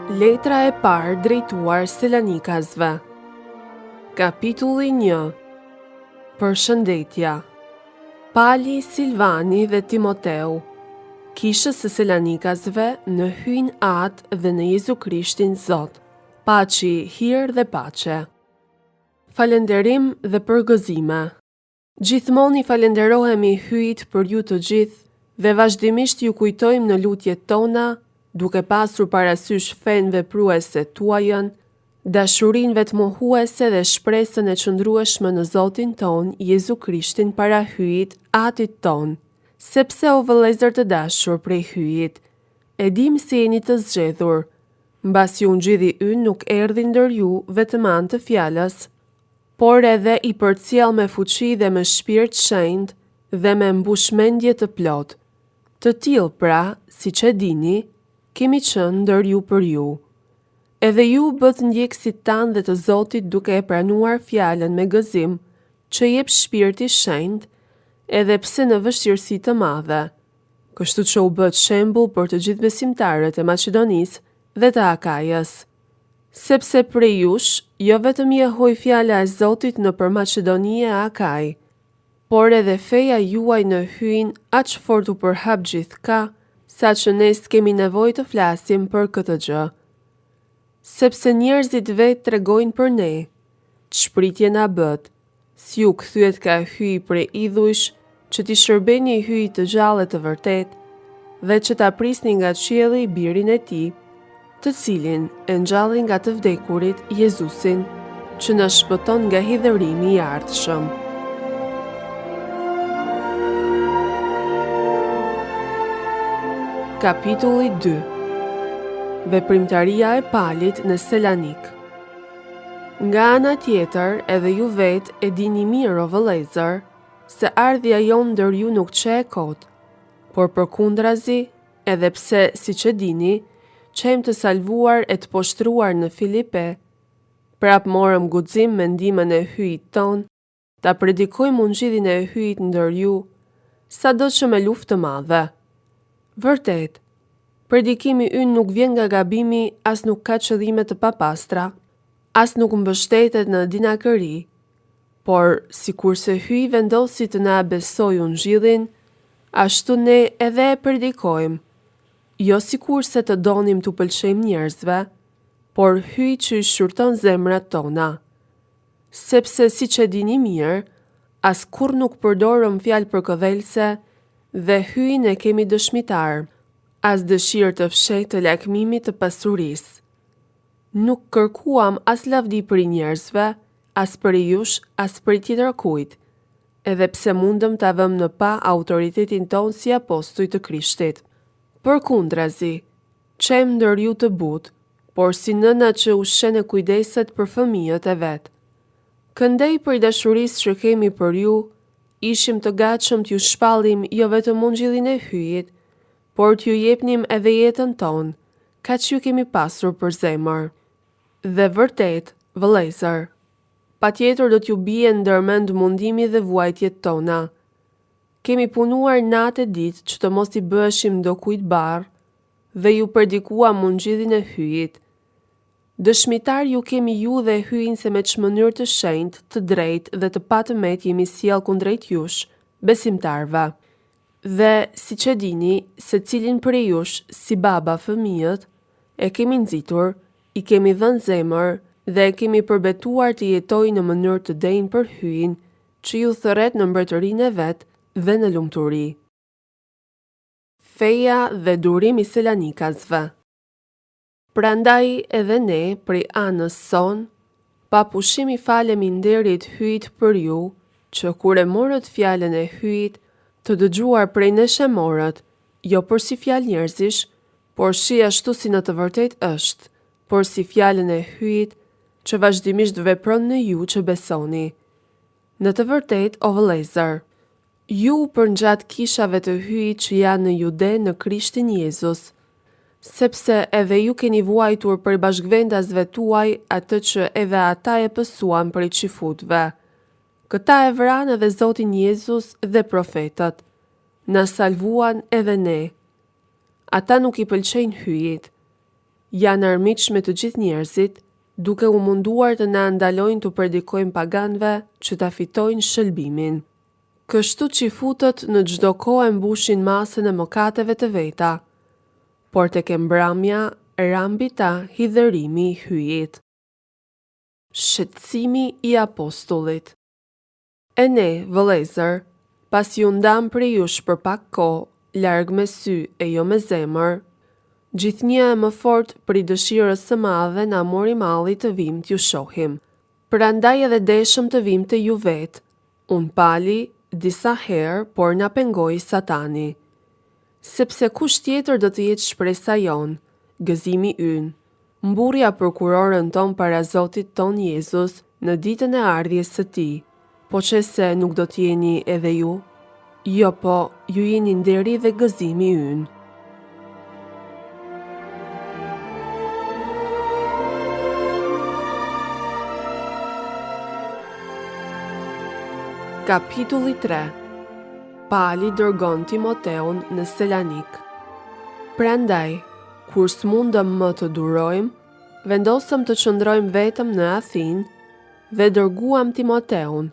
Letra e parë drejtuar Selanikasve. Kapitulli 1. Përshëndetja. Pali, Silvani dhe Timoteu, kishës së Selanikasve në hyn atë dhe në Jezu Krishtin Zot, paçi, hir dhe paqe. Falënderim dhe përgëzime. Gjithmonë i falenderohemi hyjt për ju të gjithë dhe vazhdimisht ju kujtojmë në lutjet tona, duke pasur parasysh fenë vepruese tuajën, dashurinë vetmohuese dhe shpresën e qëndrueshme në Zotin ton, Jezu Krishtin para hyjit atit ton, sepse o vëllezër të dashur prej hyjit, e dim se jeni të zgjedhur, mbasi ungjilli ynë nuk erdhi ndër ju vetëm anë të fjalës, por edhe i përcjell me fuqi dhe me shpirt shenjtë dhe me mbushmendje të plot. Të tillë pra, siç e dini, kemi qenë ndër ju për ju. Edhe ju bët ndjekësit tanë dhe të Zotit duke e pranuar fjalën me gëzim që jep shpirti shenjtë, edhe pse në vështirësi të madhe. Kështu që u bët shembull për të gjithë besimtarët e Maqedonisë dhe të Akajës. Sepse prej jush, jo vetëm jehoj fjala e Zotit në për Maqedoni e Akaj, por edhe feja juaj në hyn aq fort u përhap gjithka, sa që ne s'kemi nevojë të flasim për këtë gjë. Sepse njerëzit vetë tregojnë për ne, ç'pritje na bët, si u kthyet ka hyj prej idhujsh, që t'i shërbeni hyj të gjallë të vërtet, dhe që ta prisni nga qielli birin e tij, të cilin e ngjalli nga të vdekurit Jezusin, që na shpëton nga hidhërimi i ardhshëm. Kapitulli 2. Veprimtaria e Palit në Selanik. Nga ana tjetër, edhe ju vetë e dini mirë o vëllezër, se ardhja jonë ndër ju nuk qe e kot, por përkundrazi, edhe pse siç e dini, qem të salvuar e të poshtruar në Filipe, prap morëm guxim me ndihmën e hyjit ton, ta predikojmë ungjillin e hyjit ndër ju, sado që me luftë të madhe. Vërtet, predikimi ynë nuk vjen nga gabimi, as nuk ka qëllime të papastra, as nuk mbështetet në dinakëri, por sikurse hyj vendosi të na besoj ungjillin, ashtu ne edhe e predikojmë, jo sikurse të donim t'u pëlqejmë njerëzve, por hyj që i shurton zemrat tona. Sepse siç e dini mirë, as kur nuk përdorëm fjalë përkëdhelse, dhe hyjin e kemi dëshmitar, as dëshirë të fshehtë të lakmimit të pasurisë. Nuk kërkuam as lavdi për i njerëzve, as për i jush, as për i tjetër kujt, edhe pse mundëm ta vëmë në pa autoritetin ton si apostuj të Krishtit. Përkundrazi, qem ndër ju të butë, por si nëna që ushqen e kujdeset për fëmijët e vet. Këndej për dashurisë që kemi për ju, ishim të gatshëm t'ju shpallim jo vetëm ungjillin e hyjit, por t'ju jepnim edhe jetën tonë, kaq ju kemi pasur për zemër. Dhe vërtet, vëllezër, patjetër do t'ju bie ndërmend mundimi dhe vuajtjet tona. Kemi punuar natë e ditë që të mos i bëheshim do kujt barr, dhe ju predikuam ungjillin e hyjit. Dëshmitar ju kemi ju dhe hyjin se me çmënyrë të shenjtë, të drejtë dhe të patëmet jemi sjell kundrejt jush, besimtarve. Dhe siç e dini, secilin prej jush, si baba fëmijët, e kemi nxitur, i kemi dhënë zemër dhe e kemi përbetuar të jetojë në mënyrë të denjë për hyjin, që ju thërret në mbretërinë e vet dhe në lumturi. Feja dhe durimi i Selanikasve. Prandaj edhe ne, prej anës son, pa pushim i falemi nderit hyjit për ju, që kur e morët fjalën e hyjit, të dëgjuar prej nesh e morët, jo për si fjalë njerëzish, por shi ashtu si në të vërtet është, por si fjalën e hyjit, që vazhdimisht vepron në ju që besoni. Në të vërtet, o vëllezër, ju përngjat kishave të hyjit që janë në Jude në Krishtin Jezus, sepse edhe ju keni vuajtur për bashkëvendasve tuaj atë që edhe ata e pësuan për i qifutve. Këta e vranë edhe Zotin Jezus dhe profetët, na salvuan edhe ne. Ata nuk i pëlqejnë hyjit, janë armiq me të gjithë njerëzit, duke u munduar të na ndalojnë të predikojmë paganëve që ta fitojnë shëlbimin. Kështu që i futët në çdo kohë mbushin masën e mëkateve të veta, por tek e mbrëmja rambi ta hidhërimi i hyjit. Shqetësimi i apostullit. E ne, vëllezër, pasi u ndam prej jush për pak kohë, larg me sy e jo me zemër, gjithnjë e më fort për i dëshirës së madhe na mori malli të vim t'ju shohim. Prandaj edhe deshëm të vim të ju vetë, unë pali disa herë, por na pengoi Satani. Sepse kush tjetër do të jetë shpresa jonë, gëzimi ynë, mburrja për kurorën ton para Zotit ton Jezus në ditën e ardhjes së tij. Po që se nuk do t'jeni edhe ju? Jo, po, ju jeni nderi dhe gëzimi ynë. Kapitulli 3. Pali dërgon Timoteun në Selanik. Prandaj, kur s'mundëm më të durojmë, vendosëm të qëndrojmë vetëm në Athinë dhe dërguam Timoteun,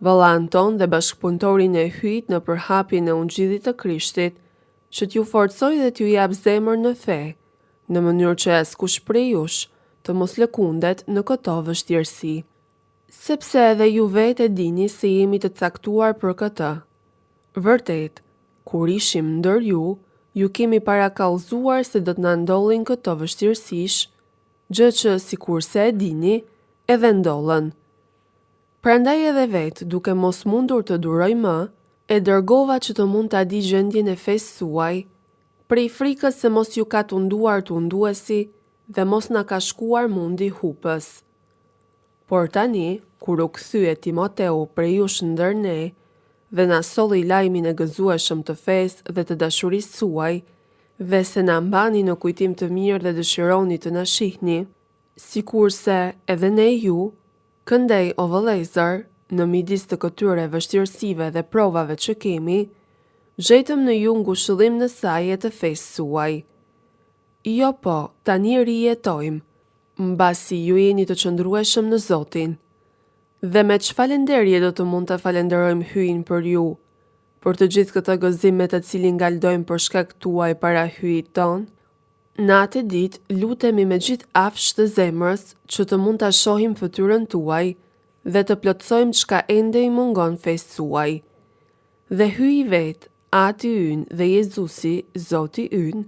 vëllain ton dhe bashkëpunëtorin e hyjt në përhapjen e ungjillit të Krishtit, që t'ju forcoj dhe t'ju jap zemër në fe, në mënyrë që askush prej jush të mos lëkundet në këto vështirësi. Sepse edhe ju vetë e dini se jemi të caktuar për këtë. Vërtet, kur ishim ndër ju kemi parakallëzuar se do të na ndollin këto vështirësish, gjë që sikurse e dini, edhe ndollën. Prandaj edhe vetë, duke mos mundur të duroj më, e dërgova që të mund ta di gjendjen e fesë suaj, prej frikës se mos ju ka tunduar tunduesi dhe mos na ka shkuar mundi hupës. Por tani, kur u kthye Timoteu prej jush ndër ne, dhe na solli lajmin e gëzueshëm të fesë dhe të dashurisë suaj, dhe se na mbani në kujtim të mirë dhe dëshironi të na shihni, sikurse edhe ne ju, këndej o vëllezër, në midis të këtyre vështirësive dhe provave që kemi, gjetëm në ju ngushëllim në saj e të fesë suaj. Jo po, tani rijetojmë, mbasi ju jeni të qëndrueshëm në Zotin. Dhe me ç'falenderje do të mund të falenderojmë hyjin për ju, për të gjithë këtë gëzim me të cilin ngaldojmë për shkak tuaj para hyjit ton? Natë e ditë lutemi me gjithë afsh të zemrës që të mund ta shohim fytyrën tuaj dhe të plotësojmë çka ende i mungon fesë suaj. Dhe hyji vet, Ati ynë dhe Jezusi, Zoti ynë,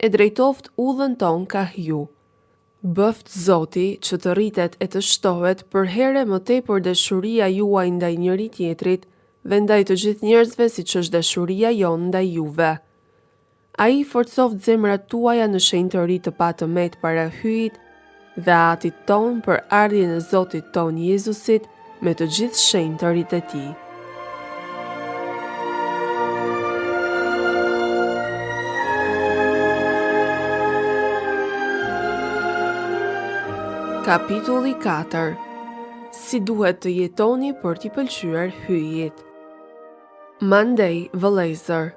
e drejtoft udhën ton ka ju. Bëft Zoti që të rritet e të shtohet për here më tepër dashuria juaj ndaj njëri tjetrit dhe ndaj të gjithë njerëzve siç është dashuria jonë ndaj juve. Ai forcoft zemrat tuaja në shenjtëri të patëmet para hyjit dhe Atit ton për ardhjen e Zotit ton Jezusit me të gjithë shenjtërit e tij. Kapitulli 4. Si duhet të jetoni për t'i pëlqyer hyjit. Mandej, vëllezër,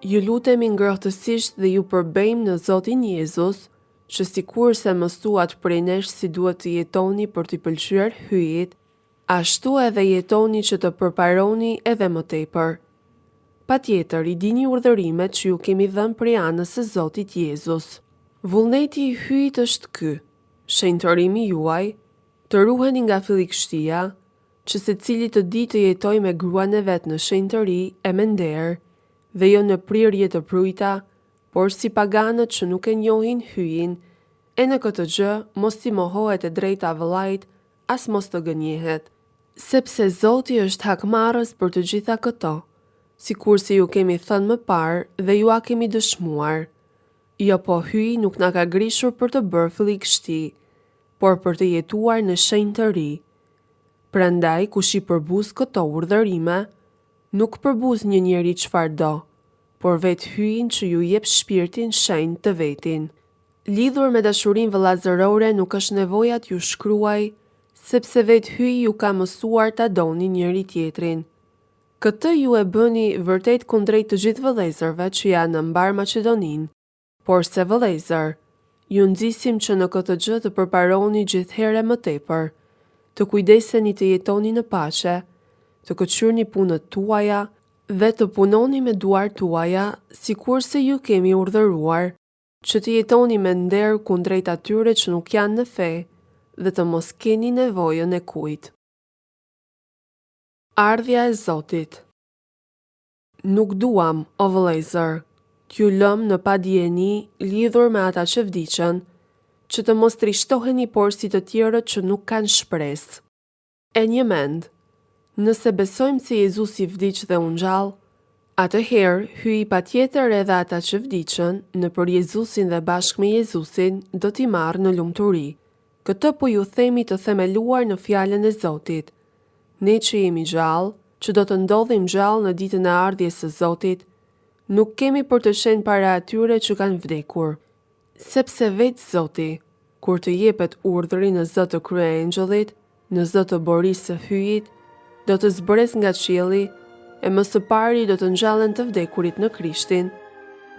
ju lutemi ngrohtësisht dhe ju përbejmë në Zotin Jezus, që sikur se mësuat prej nesh si duhet të jetoni për t'i pëlqyer hyjit, ashtu edhe jetoni që të përparoni edhe më tepër. Patjetër, i dini urdhërimet që ju kemi dhënë prej anës së Zotit Jezus. Vullneti i hyjit është ky: shenjtërimi juaj, të ruheni nga fillikështia, që secili të di të jetoj me gruan e vet në shenjtëri e me nder, dhe jo në prirje të prujta, por si paganët që nuk e njohin hyjin, e në këtë gjë mos t'i mohohet e drejta vëllait, as mos të gënjehet, sepse Zoti është hakmarrës për të gjitha këto, sikur si ju kemi thënë më parë dhe ju a kemi dëshmuar. Jo po hyji nuk na ka grishur për të bërë fillikështi, por për të jetuar në shenjtëri. Prandaj, kush i përbuz këto urdhërime, nuk përbuz një njeri çfarë do, por vetë hyjin që ju jep shpirtin shenjtë të vetin. Lidhur me dashurinë vëllazërore nuk është nevoja t'ju shkruaj, sepse vetë hyji ju ka mësuar ta doni njëri tjetrin. Këtë ju e bëni vërtet kundrejt të gjithë vëllezërve që janë në mbar Maqedoninë, por se vëllezër, ju nxisim që në këtë gjë të përparoni gjithherë më tepër, të kujdeseni të jetoni në paqe, të këqyrni punët tuaja dhe të punoni me duart tuaja, sikurse ju kemi urdhëruar, që të jetoni me nder kundrejt atyre që nuk janë në fe dhe të mos keni nevojën e kujt. Ardhja e Zotit. Nuk duam, o vëllezër, t'ju lëm në padjeni lidhur me ata që vdiqën, që të mos trishtoheni por si të tjerët që nuk kanë shpresë. E një mend, nëse besojmë se Jezusi vdiq dhe u ngjall, atëherë hyj patjetër edhe ata që vdiqën nëpër Jezusin dhe bashkë me Jezusin do t'i marrë në lumturi. Këtë po ju themi të themeluar në fjalën e Zotit. Ne që jemi gjallë, që do të ndodhim gjallë në ditën e ardhjes së Zotit, nuk kemi për të shenjë para atyre që kanë vdekur, sepse vetë Zoti, kur të jepet urdhri në zë të kryeangjëllit, në zë të borisë së hyjit, do të zbres nga qielli, e më së pari do të ngjallen të vdekurit në Krishtin,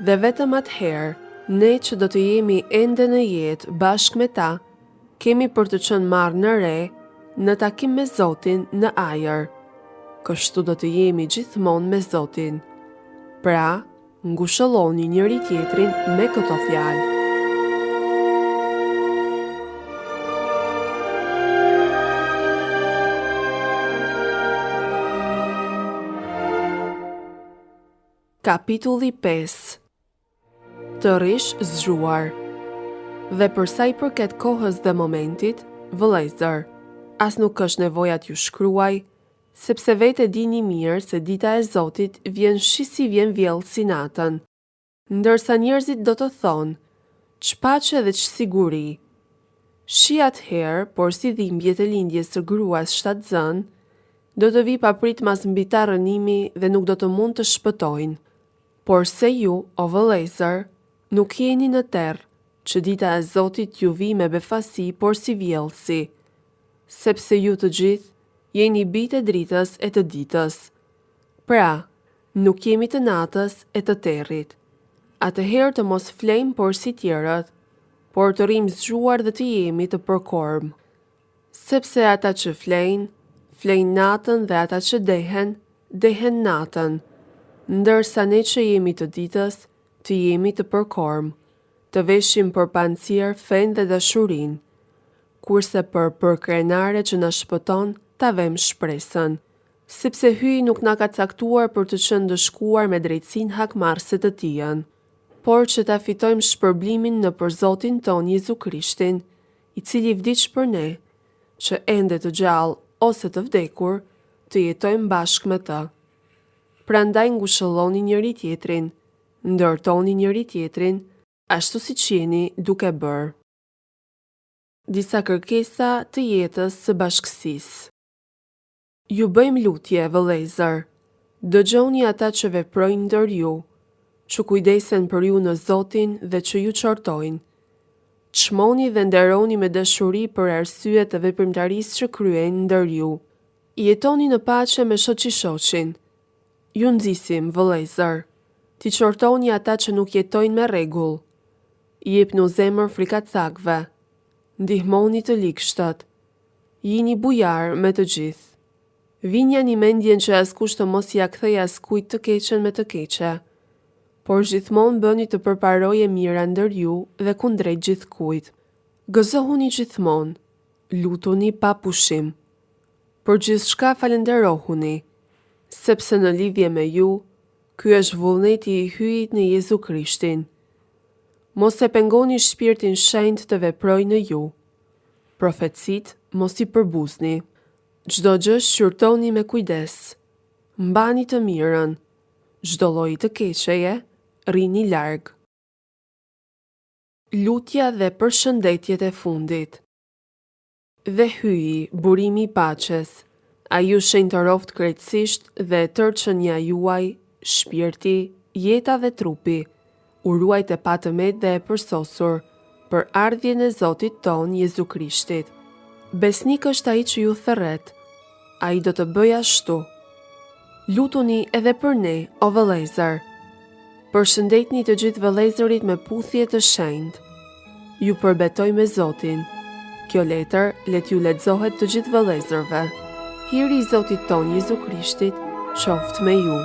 dhe vetëm atëherë, ne që do të jemi ende në jetë bashkë me ta, kemi për të qenë marrë në re, në takim me Zotin në ajër. Kështu do të jemi gjithmonë me Zotin. Pra, ngushëlloni njëri tjetrin me këto fjalë. Kapitulli 5. Të rish zgjuar. Dhe për sa i përket kohës dhe momentit, vëllezër, as nuk është nevoja t'ju shkruaj, sepse vetë e dini mirë se dita e Zotit vjen shi si vjen vjellësi natën. Ndërsa njerëzit do të thonë, ç'paqe dhe ç'siguri. Shi atëherë, por si dhimbjet e lindjes së gruas shtatzën, do të vi paprit mas mbi ta rënimi dhe nuk do të mund të shpëtojnë. Por se ju, o vëllezër, nuk jeni në terr, që dita e Zotit ju vi me befasi por si vjellësi, sepse ju të gjithë jeni bijtë e dritës e të ditës. Pra, nuk jemi të natës e të territ. Atëherë të mos flejmë por si tjerët, por të rrim zgjuar dhe të jemi të përkorm. Sepse ata që flejnë natën dhe ata që dehen natën, ndërsa ne që jemi të ditës, të jemi të përkorm, të veshim për pancir fen dhe dashurin, kurse për përkrenare që na shpëton, ta vëm shpresën, sepse hyji nuk na ka caktuar për të qenë dëshkuar me drejtsinë hakmarrëse të tij, por që ta fitojmë shpërblimin nëpër Zotin ton Jezu Krishtin, i cili vdiq për ne, që ende të gjallë ose të vdekur, të jetojmë bashkë me të. Prandaj ngushëlloni njëri tjetrin, ndërtoni njëri tjetrin, ashtu siç jeni duke bërë. Disa kërkesa të jetës së bashkësisë. Ju bëjmë lutje, vëllezër, dëgjoni ata që veprojnë ndër ju, që kujdesen për ju në Zotin dhe që ju qortojnë. Çmoni dhe nderoni me dashuri për arsye të veprimtarisë që kryejnë ndër ju. Jetoni në paqe me shoqishoqin. Ju nxisim, vëllezër, ti qortoni ata që nuk jetojnë me rregull. Jepnu zemër frikacakëve. Ndihmoni të ligështat. Jini bujar me të gjithë. Vinja një mendjen që askush të mos ja kthej askujt të keqen me të keqe, por gjithmonë bëni të përparoje mira ndër ju dhe kundrejt gjithkujt. Gëzohuni gjithmonë, lutuni pa pushim. Për gjithçka falenderohuni, sepse në lidhje me ju, ky është vullneti i hyjit në Jezu Krishtin. Mos e pengoni shpirtin shenjtë të veprojë në ju. Profetësit mos i përbuzni. Çdo gjë shqyrtoni me kujdes. Mbani të mirën. Çdo lloj të keqeje, rini larg. Lutja dhe përshëndetjet e fundit. Dhe hyi burimi i paqes. Ai ju shenjtëroft krejtësisht dhe tërçënia juaj, shpirti, jeta dhe trupi, u ruajt e patëmet dhe e përsosur, për ardhjen e Zotit ton Jezu Krishtit. Besnik është ai që ju thërret, ai do të bëjë ashtu. Lutuni edhe për ne, o vëllezër. Përshëndetni të gjithë vëllezërit me puthje të shenjtë. ju përbetoj me Zotin. Kjo letër let ju lexohet të gjithë vëllezërve. Hiri i Zotit ton Jezu Krishtit qoftë me ju.